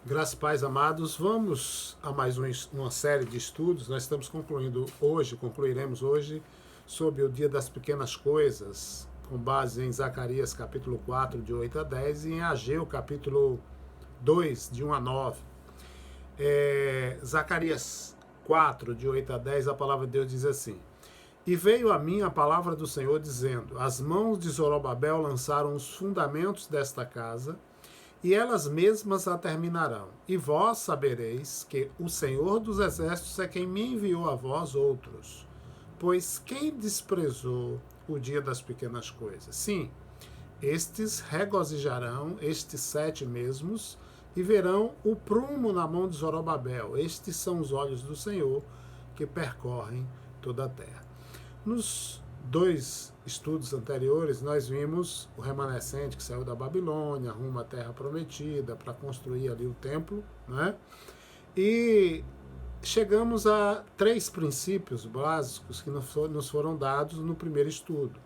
Graças e paz, amados, vamos a mais uma série de estudos. Nós estamos concluiremos hoje sobre o Dia das Pequenas Coisas, com base em Zacarias capítulo 4, de 8 a 10, e em Ageu capítulo 2, de 1 a 9. Zacarias 4, de 8 a 10, a palavra de Deus diz assim: E veio a mim a palavra do Senhor dizendo: As mãos de Zorobabel lançaram os fundamentos desta casa, e elas mesmas a terminarão. E vós sabereis que o Senhor dos Exércitos é quem me enviou a vós outros. Pois quem desprezou o dia das pequenas coisas? Sim, estes regozijarão, estes 7 mesmos, e verão o prumo na mão de Zorobabel. Estes são os olhos do Senhor que percorrem toda a terra. Nos 2 estudos anteriores, nós vimos o remanescente que saiu da Babilônia, rumo à Terra Prometida, para construir ali o templo, né? E chegamos a 3 princípios básicos que nos foram dados no primeiro estudo.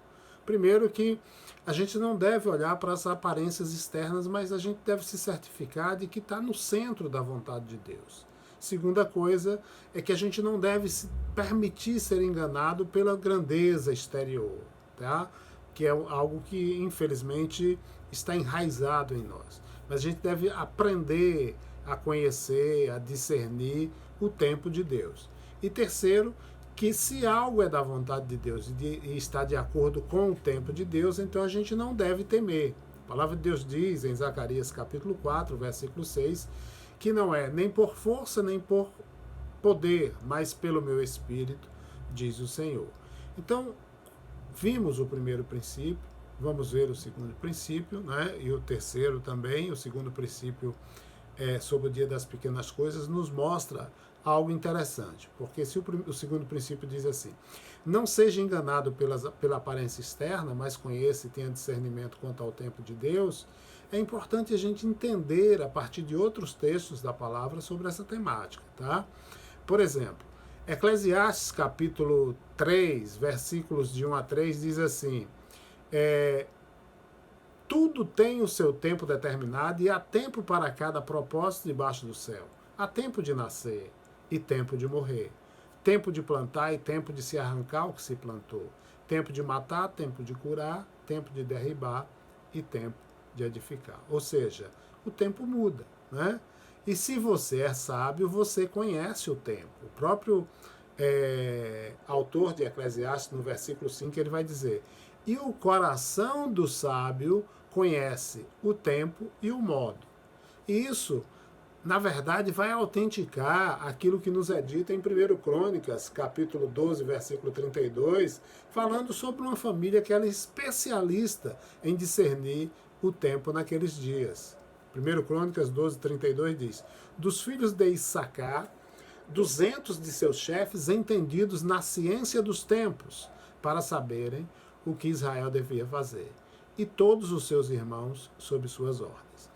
Primeiro, que a gente não deve olhar para as aparências externas, mas a gente deve se certificar de que está no centro da vontade de Deus. Segunda coisa é que a gente não deve se permitir ser enganado pela grandeza exterior, tá? Que é algo que, infelizmente, está enraizado em nós. Mas a gente deve aprender a conhecer, a discernir o tempo de Deus. E terceiro, que se algo é da vontade de Deus e está de acordo com o tempo de Deus, então a gente não deve temer. A palavra de Deus diz em Zacarias capítulo 4, versículo 6, que não é nem por força, nem por poder, mas pelo meu Espírito, diz o Senhor. Então, vimos o primeiro princípio, vamos ver o segundo princípio, né? E o terceiro também. O segundo princípio sobre o Dia das Pequenas Coisas nos mostra algo interessante, porque se o segundo princípio diz assim: não seja enganado pela aparência externa, mas conheça e tenha discernimento quanto ao tempo de Deus. É importante a gente entender a partir de outros textos da palavra sobre essa temática, tá? Por exemplo, Eclesiastes capítulo 3, versículos de 1 a 3 diz assim: tudo tem o seu tempo determinado e há tempo para cada propósito debaixo do céu. Há tempo de nascer e tempo de morrer. Tempo de plantar e tempo de se arrancar o que se plantou. Tempo de matar, tempo de curar, tempo de derribar e tempo de edificar. Ou seja, o tempo muda, né? E se você é sábio, você conhece o tempo. O próprio autor de Eclesiastes, no versículo 5, ele vai dizer: e o coração do sábio conhece o tempo e o modo. E isso, na verdade, vai autenticar aquilo que nos é dito em 1 Crônicas, capítulo 12, versículo 32, falando sobre uma família que era especialista em discernir o tempo naqueles dias. 1 Crônicas 12, 32 diz: dos filhos de Issacar, 200 de seus chefes entendidos na ciência dos tempos, para saberem o que Israel devia fazer, e todos os seus irmãos sob suas ordens.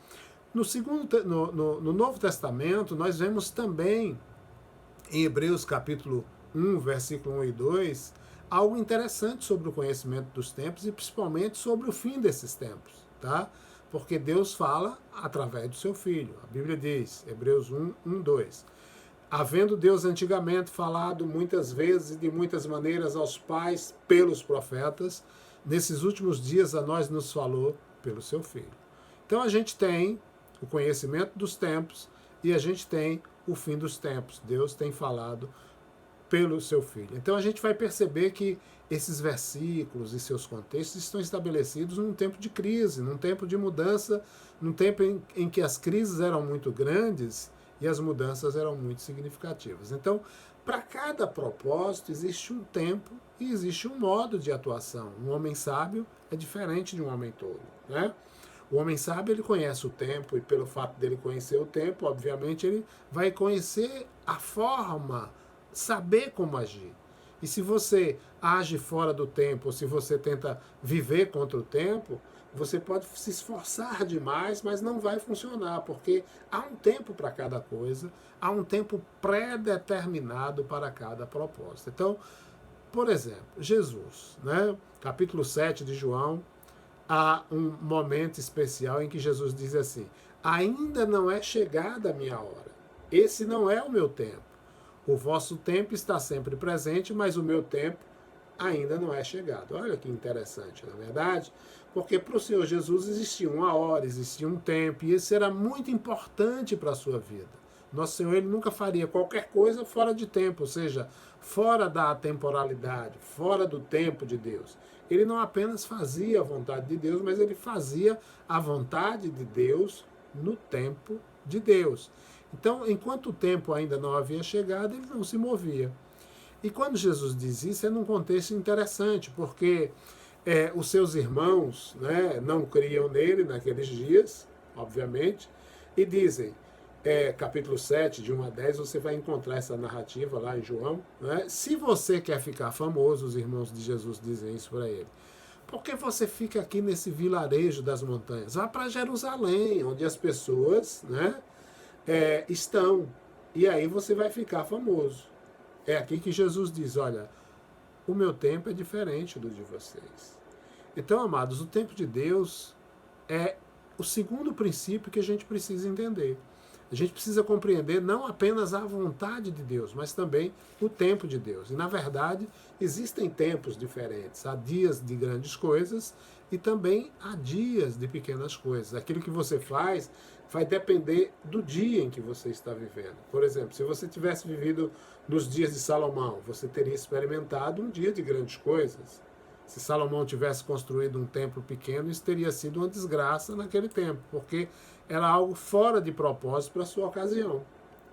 No Novo Testamento, nós vemos também, em Hebreus capítulo 1, versículo 1 e 2, algo interessante sobre o conhecimento dos tempos e principalmente sobre o fim desses tempos, tá? Porque Deus fala através do seu Filho. A Bíblia diz, Hebreus 1, 1, 2, havendo Deus antigamente falado muitas vezes e de muitas maneiras aos pais pelos profetas, nesses últimos dias a nós nos falou pelo seu Filho. Então a gente tem o conhecimento dos tempos e a gente tem o fim dos tempos. Deus tem falado pelo seu Filho. Então a gente vai perceber que esses versículos e seus contextos estão estabelecidos num tempo de crise, num tempo de mudança, num tempo em que as crises eram muito grandes e as mudanças eram muito significativas. Então, para cada propósito existe um tempo e existe um modo de atuação. Um homem sábio é diferente de um homem tolo, né? O homem sábio, ele conhece o tempo, e pelo fato dele conhecer o tempo, obviamente, ele vai conhecer a forma, saber como agir. E se você age fora do tempo, ou se você tenta viver contra o tempo, você pode se esforçar demais, mas não vai funcionar, porque há um tempo para cada coisa, há um tempo pré-determinado para cada propósito. Então, por exemplo, Jesus, né? Capítulo 7 de João, há um momento especial em que Jesus diz assim: ainda não é chegada a minha hora. Esse não é o meu tempo. O vosso tempo está sempre presente, mas o meu tempo ainda não é chegado. Olha que interessante, na verdade, porque para o Senhor Jesus existia uma hora, existia um tempo, e isso era muito importante para a sua vida. Nosso Senhor, ele nunca faria qualquer coisa fora de tempo, ou seja, fora da temporalidade, fora do tempo de Deus. Ele não apenas fazia a vontade de Deus, mas ele fazia a vontade de Deus no tempo de Deus. Então, enquanto o tempo ainda não havia chegado, ele não se movia. E quando Jesus diz isso, é num contexto interessante, porque os seus irmãos, né, não criam nele naqueles dias, obviamente, e dizem, capítulo 7, de 1 a 10, você vai encontrar essa narrativa lá em João, né? Se você quer ficar famoso, os irmãos de Jesus dizem isso para ele, por que você fica aqui nesse vilarejo das montanhas? Vá para Jerusalém, onde as pessoas, né, estão, e aí você vai ficar famoso. É aqui que Jesus diz, olha, o meu tempo é diferente do de vocês. Então, amados, o tempo de Deus é o segundo princípio que a gente precisa entender. A gente precisa compreender não apenas a vontade de Deus, mas também o tempo de Deus. E, na verdade, existem tempos diferentes. Há dias de grandes coisas e também há dias de pequenas coisas. Aquilo que você faz vai depender do dia em que você está vivendo. Por exemplo, se você tivesse vivido nos dias de Salomão, você teria experimentado um dia de grandes coisas. Se Salomão tivesse construído um templo pequeno, isso teria sido uma desgraça naquele tempo, porque era algo fora de propósito para a sua ocasião.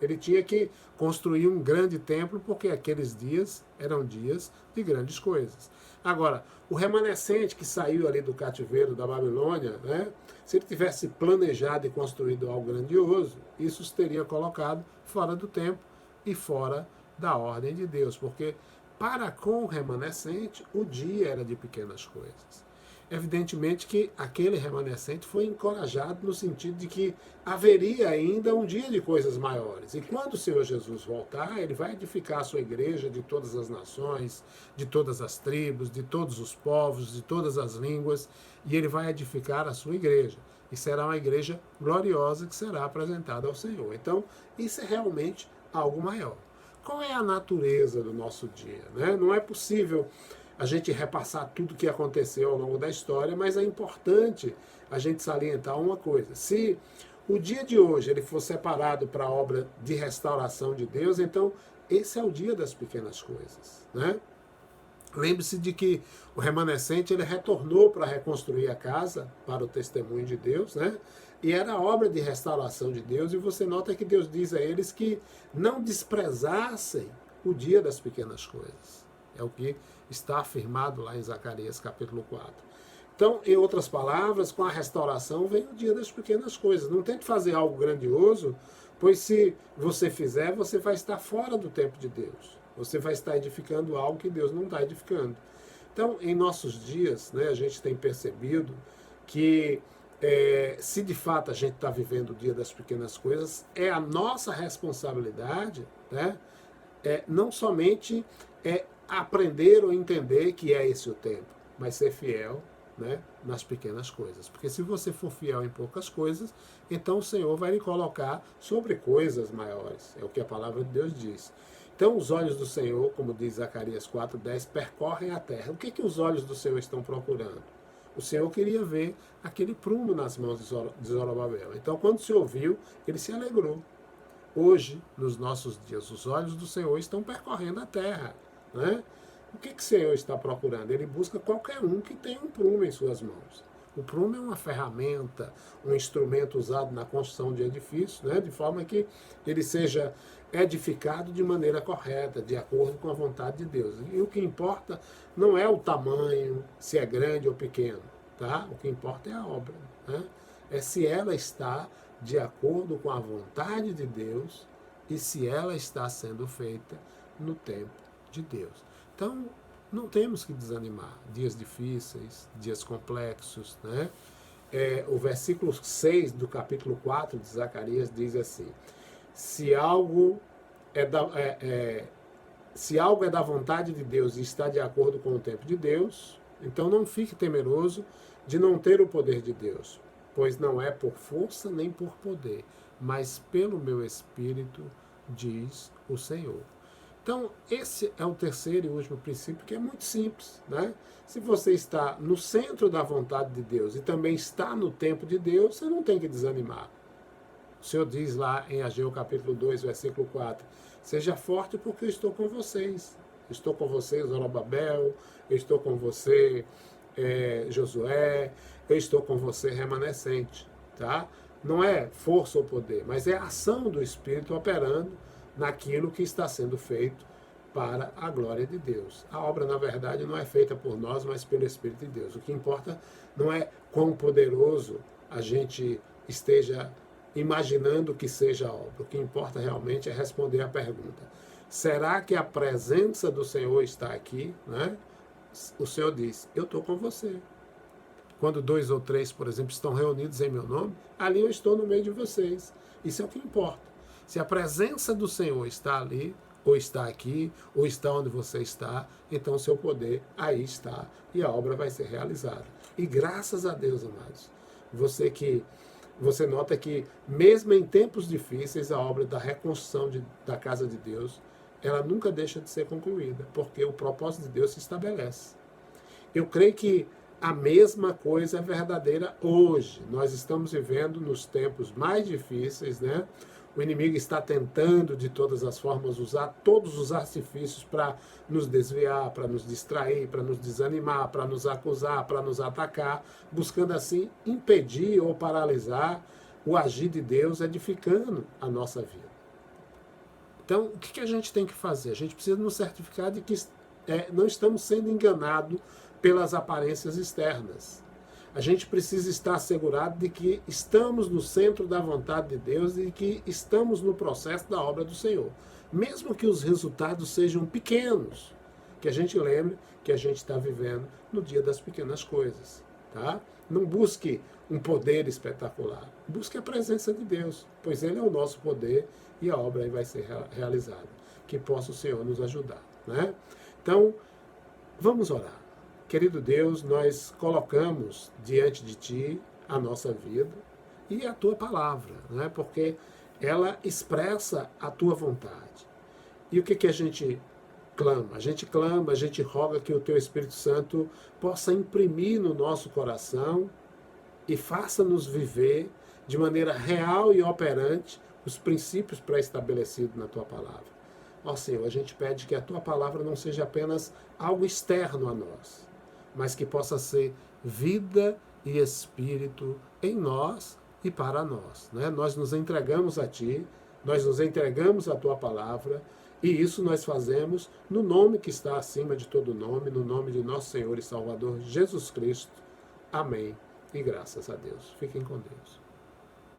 Ele tinha que construir um grande templo, porque aqueles dias eram dias de grandes coisas. Agora, o remanescente que saiu ali do cativeiro da Babilônia, né, se ele tivesse planejado e construído algo grandioso, isso os teria colocado fora do tempo e fora da ordem de Deus, porque para com o remanescente, o dia era de pequenas coisas. Evidentemente que aquele remanescente foi encorajado no sentido de que haveria ainda um dia de coisas maiores. E quando o Senhor Jesus voltar, ele vai edificar a sua igreja de todas as nações, de todas as tribos, de todos os povos, de todas as línguas, e ele vai edificar a sua igreja. E será uma igreja gloriosa que será apresentada ao Senhor. Então, isso é realmente algo maior. Qual é a natureza do nosso dia, né? Não é possível a gente repassar tudo o que aconteceu ao longo da história, mas é importante a gente salientar uma coisa. Se o dia de hoje ele for separado para a obra de restauração de Deus, então esse é o dia das pequenas coisas, né? Lembre-se de que o remanescente ele retornou para reconstruir a casa para o testemunho de Deus, né? E era a obra de restauração de Deus, e você nota que Deus diz a eles que não desprezassem o dia das pequenas coisas. É o que está afirmado lá em Zacarias capítulo 4. Então, em outras palavras, com a restauração vem o dia das pequenas coisas. Não tente fazer algo grandioso, pois se você fizer, você vai estar fora do tempo de Deus. Você vai estar edificando algo que Deus não está edificando. Então, em nossos dias, né, a gente tem percebido que se de fato a gente está vivendo o dia das pequenas coisas, é a nossa responsabilidade, né, não somente aprender ou entender que é esse o tempo, mas ser fiel, né, nas pequenas coisas. Porque se você for fiel em poucas coisas, então o Senhor vai lhe colocar sobre coisas maiores. É o que a palavra de Deus diz. Então os olhos do Senhor, como diz Zacarias 4:10, percorrem a terra. O que os olhos do Senhor estão procurando? O Senhor queria ver aquele prumo nas mãos de Zorobabel. Então quando o Senhor viu, ele se alegrou. Hoje, nos nossos dias, os olhos do Senhor estão percorrendo a terra, né? O que o Senhor está procurando? Ele busca qualquer um que tenha um prumo em suas mãos. O prumo é uma ferramenta, um instrumento usado na construção de edifícios, né? De forma que ele seja edificado de maneira correta, de acordo com a vontade de Deus. E o que importa não é o tamanho, se é grande ou pequeno, tá? O que importa é a obra, né? É se ela está de acordo com a vontade de Deus e se ela está sendo feita no tempo de Deus. Então, não temos que desanimar. Dias difíceis, dias complexos, né? O versículo 6 do capítulo 4 de Zacarias diz assim: se algo é da vontade de Deus e está de acordo com o tempo de Deus, então não fique temeroso de não ter o poder de Deus. pois não é por força nem por poder, mas pelo meu Espírito, diz o Senhor. Então, esse é o terceiro e último princípio, que é muito simples, né? Se você está no centro da vontade de Deus e também está no tempo de Deus, você não tem que desanimar. O Senhor diz lá em Ageu capítulo 2, versículo 4, seja forte porque eu estou com vocês. Estou com você, Zorobabel, eu estou com você, Josué, eu estou com você, remanescente. Tá? Não é força ou poder, mas é a ação do Espírito operando naquilo que está sendo feito para a glória de Deus. A obra, na verdade, não é feita por nós, mas pelo Espírito de Deus. O que importa não é quão poderoso a gente esteja imaginando que seja a obra. O que importa realmente é responder à pergunta: será que a presença do Senhor está aqui? Né? O Senhor diz, eu estou com você. Quando 2 ou 3, por exemplo, estão reunidos em meu nome, ali eu estou no meio de vocês. Isso é o que importa. Se a presença do Senhor está ali, ou está aqui, ou está onde você está, então o seu poder aí está e a obra vai ser realizada. E graças a Deus, amados, você nota que mesmo em tempos difíceis, a obra da reconstrução da casa de Deus, ela nunca deixa de ser concluída, porque o propósito de Deus se estabelece. Eu creio que a mesma coisa é verdadeira hoje. Nós estamos vivendo nos tempos mais difíceis, né? O inimigo está tentando, de todas as formas, usar todos os artifícios para nos desviar, para nos distrair, para nos desanimar, para nos acusar, para nos atacar, buscando assim impedir ou paralisar o agir de Deus, edificando a nossa vida. Então, o que a gente tem que fazer? A gente precisa nos certificar de que não estamos sendo enganados pelas aparências externas. A gente precisa estar assegurado de que estamos no centro da vontade de Deus e que estamos no processo da obra do Senhor. Mesmo que os resultados sejam pequenos, que a gente lembre que a gente está vivendo no dia das pequenas coisas. Tá? Não busque um poder espetacular, busque a presença de Deus, pois Ele é o nosso poder e a obra aí vai ser realizada. Que possa o Senhor nos ajudar. Né? Então, vamos orar. Querido Deus, nós colocamos diante de Ti a nossa vida e a Tua palavra, né? Porque ela expressa a Tua vontade. E o que a gente clama? A gente roga que o Teu Espírito Santo possa imprimir no nosso coração e faça-nos viver de maneira real e operante os princípios pré-estabelecidos na Tua palavra. Ó Senhor, a gente pede que a Tua palavra não seja apenas algo externo a nós, mas que possa ser vida e espírito em nós e para nós. Né? Nós nos entregamos a Ti, nós nos entregamos à Tua palavra, e isso nós fazemos no nome que está acima de todo nome, no nome de nosso Senhor e Salvador Jesus Cristo. Amém. E graças a Deus. Fiquem com Deus.